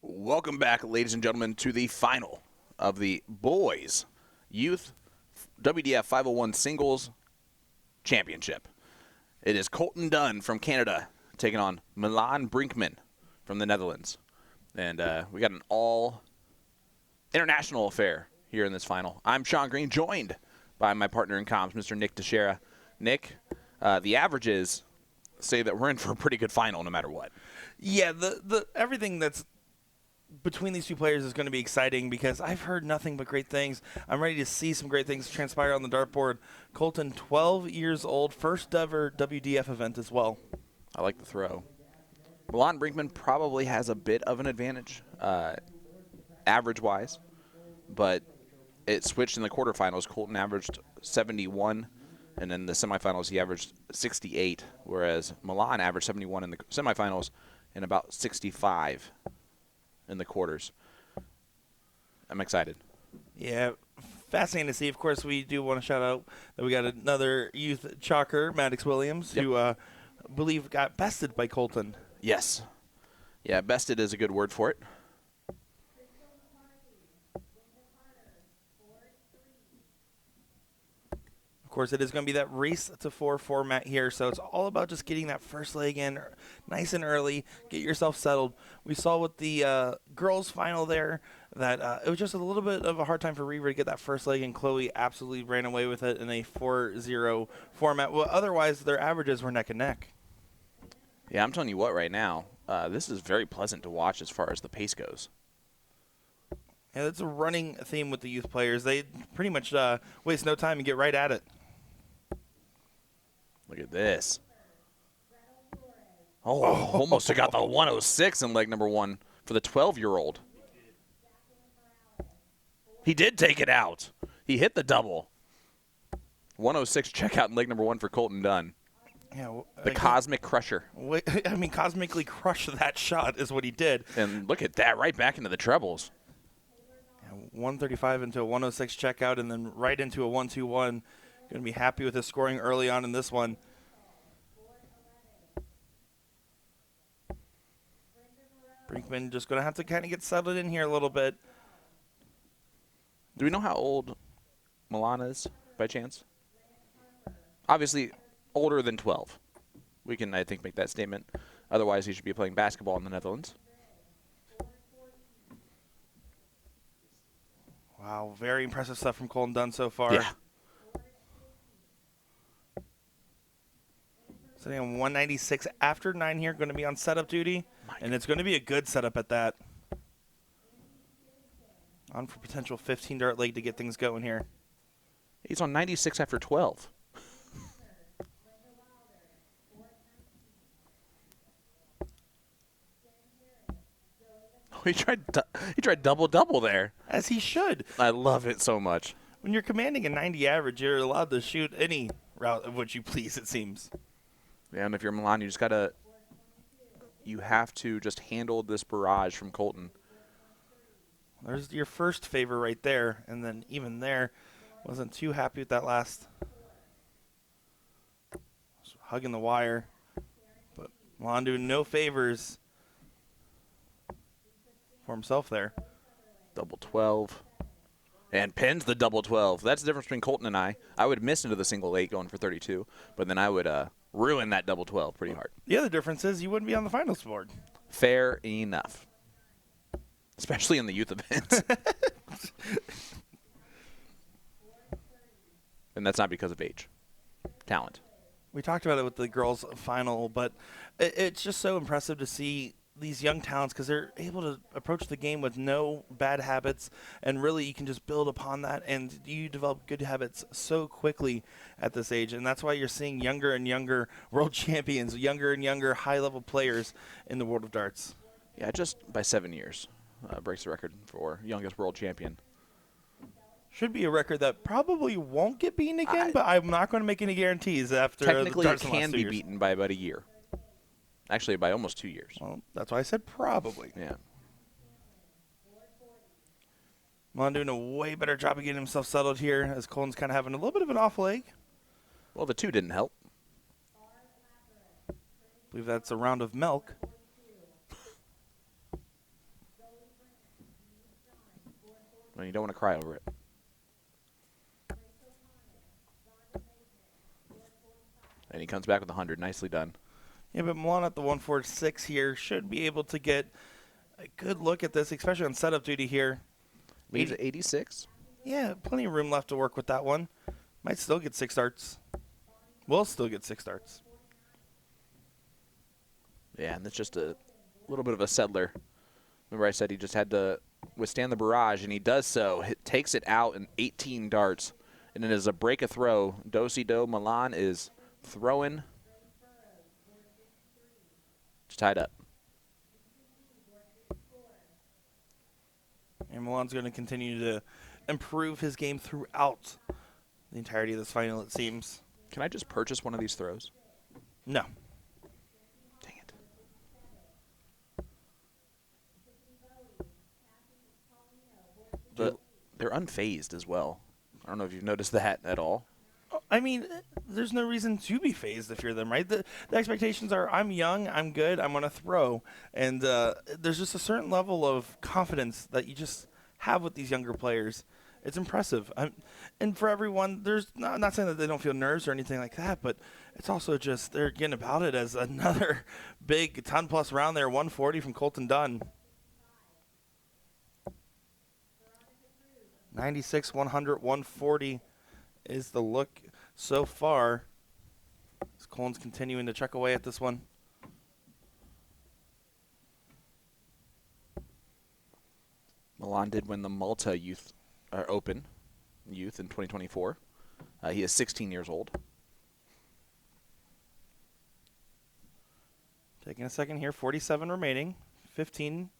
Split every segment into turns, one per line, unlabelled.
Welcome back, ladies and gentlemen, to the final of the Boys Youth WDF 501 Singles Championship. It is Colton Dunn from Canada taking on Milan Brinkman from the Netherlands. And we got an all-international affair here in this final. I'm Sean Green, joined by my partner in comms, Mr. Nick Dichiria. Nick, the averages say that we're in for a pretty good final no matter what.
Yeah, the everything that's between these two players is going to be exciting because I've heard nothing but great things. I'm ready to see some great things transpire on the dartboard. Colton, 12 years old, first ever WDF event as well.
I like the throw. Milan Brinkman probably has a bit of an advantage, average-wise, but it switched in the quarterfinals. Colton averaged 71, and in the semifinals he averaged 68, whereas Milan averaged 71 in the semifinals and about 65 in the quarters. I'm excited.
Yeah, fascinating to see. Of course, we do want to shout out that we got another youth chalker, Maddox Williams, who I believe got bested by Colton.
Yes. Yeah, bested is a good word for it.
Of course, it is going to be that race to 4 format here, so it's all about just getting that first leg in nice and early, get yourself settled. We saw with the girls' final there that it was just a little bit of a hard time for Reaver to get that first leg, and Chloe absolutely ran away with it in a 4-0 format. Well, otherwise, their averages were neck and neck.
Yeah, I'm telling you what right now, this is very pleasant to watch as far as the pace goes.
Yeah, that's a running theme with the youth players. They pretty much waste no time and get right at it.
Look at this. Oh, almost got the 106 in leg number one for the 12-year-old. He did take it out. He hit the double. 106 checkout in leg number one for Colton Dunn.
Yeah,
the Cosmic Crusher.
I mean, cosmically crush that shot is what he did.
And look at that, right back into the trebles.
135 into a 106 checkout and then right into a 121. Going to be happy with his scoring early on in this one. Brinkman just going to have to kind of get settled in here a little bit.
Do we know how old Milan is by chance? Obviously older than 12. We can, I think, make that statement. Otherwise, he should be playing basketball in the Netherlands.
Wow, very impressive stuff from Colton Dunn so far.
Yeah.
Sitting on 196 after 9 here, going to be on setup duty, and it's going to be a good setup at that. On for potential 15 dart leg to get things going here.
He's on 96 after 12. He tried double-double there.
As he should.
I love it so much.
When you're commanding a 90 average, you're allowed to shoot any route of which you please, it seems.
Yeah, and if you're Milan, you have to just handle this barrage from Colton.
There's your first favor right there, and then even there, wasn't too happy with that last. Hugging the wire, but Milan doing no favors for himself there.
Double 12. And pins the double 12. That's the difference between Colton and I. I would miss into the single 8 going for 32, but then I would ruin that double 12 pretty hard.
The other difference is you wouldn't be on the finals board.
Fair enough. Especially in the youth events. And that's not because of age. Talent.
We talked about it with the girls' final, but it's just so impressive to see these young talents because they're able to approach the game with no bad habits, and really you can just build upon that, and you develop good habits so quickly at this age, and that's why you're seeing younger and younger world champions, younger and younger high-level players in the world of darts.
Yeah, just by 7 years breaks the record for youngest world champion.
Should be a record that probably won't get beaten again, but I'm not going to make any guarantees after
technically
the
it can be beaten by about a year. Actually, by almost 2 years.
Well, that's why I said probably.
Yeah.
Milan doing a way better job of getting himself settled here as Colton's kind of having a little bit of an off leg.
Well, the 2 didn't help.
I believe that's a round of milk.
And you don't want to cry over it. And he comes back with 100. Nicely done.
Yeah, but Milan at the 146 here should be able to get a good look at this, especially on setup duty here.
Leaves at 86.
Yeah, plenty of room left to work with that one. Might still get 6 starts. Will still get 6 starts.
Yeah, and that's just a little bit of a settler. Remember I said he just had to withstand the barrage, and he does so. He takes it out in 18 darts. And it is a break a throw. Do-si-do. Milan is throwing. It's tied up.
And Milan's going to continue to improve his game throughout the entirety of this final, it seems.
Can I just purchase one of these throws?
No.
Dang it. They're unfazed as well. I don't know if you've noticed that at all.
I mean, there's no reason to be phased if you're them, right? The expectations are, I'm young, I'm good, I'm going to throw. And there's just a certain level of confidence that you just have with these younger players. It's impressive. And for everyone, there's not saying that they don't feel nerves or anything like that, but it's also just they're getting about it as another big ton-plus round there, 140 from Colton Dunn. 96, 100, 140 is the look so far. As Colton's continuing to check away at this one.
Milan did win the Malta Open Youth in 2024. He is 16 years old.
Taking a second here, 47 remaining, 15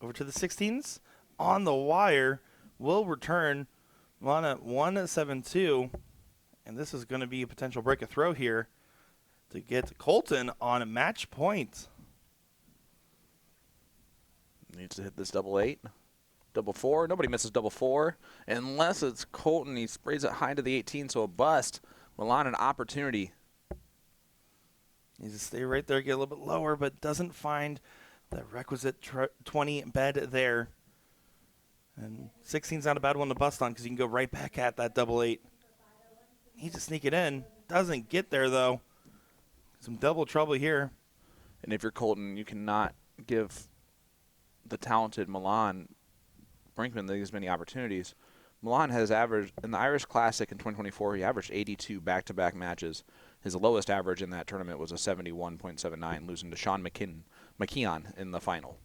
over to the 16s. On the wire, will return Milan at 172, and this is going to be a potential break a throw here to get Colton on a match point.
Needs to hit this double 8. Double 4. Nobody misses double 4 unless it's Colton. He sprays it high to the 18, so a bust. Milan an opportunity.
Needs to stay right there, get a little bit lower, but doesn't find the requisite 20 bed there. And 16's not a bad one to bust on because you can go right back at that double 8. Needs to sneak it in. Doesn't get there, though. Some double trouble here.
And if you're Colton, you cannot give the talented Milan Brinkman these many opportunities. Milan has averaged, in the Irish Classic in 2024, he averaged 82 back-to-back matches. His lowest average in that tournament was a 71.79, losing to Sean McKeon in the final.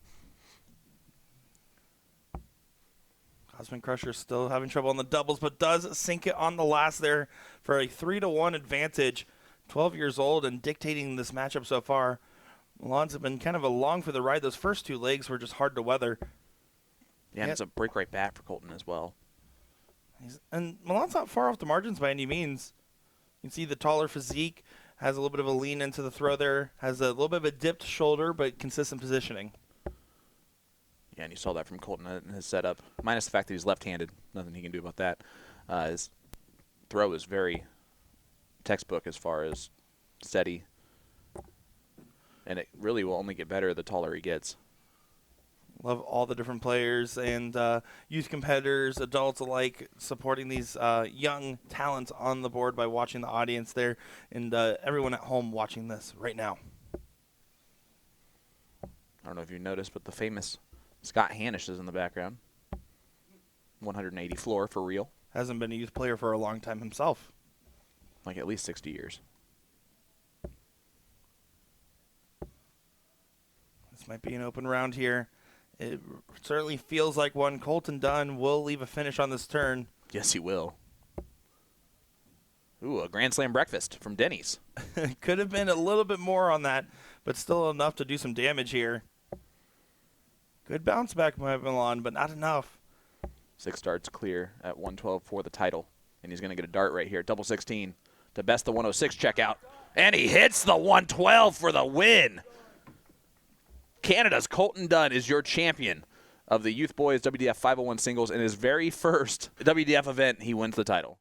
Cosman Crusher still having trouble on the doubles, but does sink it on the last there for a 3-1 advantage. 12 years old and dictating this matchup so far. Milan's been kind of along for the ride. Those first 2 legs were just hard to weather.
Yeah, and it's a break right back for Colton as well.
And Milan's not far off the margins by any means. You can see the taller physique, has a little bit of a lean into the throw there, has a little bit of a dipped shoulder, but consistent positioning.
Yeah, and you saw that from Colton in his setup. Minus the fact that he's left-handed. Nothing he can do about that. His throw is very textbook as far as steady. And it really will only get better the taller he gets.
Love all the different players and youth competitors, adults alike, supporting these young talents on the board by watching the audience there and everyone at home watching this right now.
I don't know if you noticed, but the famous Scott Hanisch is in the background. 180 floor for real.
Hasn't been a youth player for a long time himself.
Like at least 60 years.
This might be an open round here. It certainly feels like one. Colton Dunn will leave a finish on this turn.
Yes, he will. Ooh, a Grand Slam breakfast from Denny's.
Could have been a little bit more on that, but still enough to do some damage here. Good bounce back by Milan, but not enough.
6 darts clear at 112 for the title. And he's going to get a dart right here. Double 16 to best the 106 checkout. And he hits the 112 for the win. Canada's Colton Dunn is your champion of the Youth Boys WDF 501 singles. In his very first WDF event, he wins the title.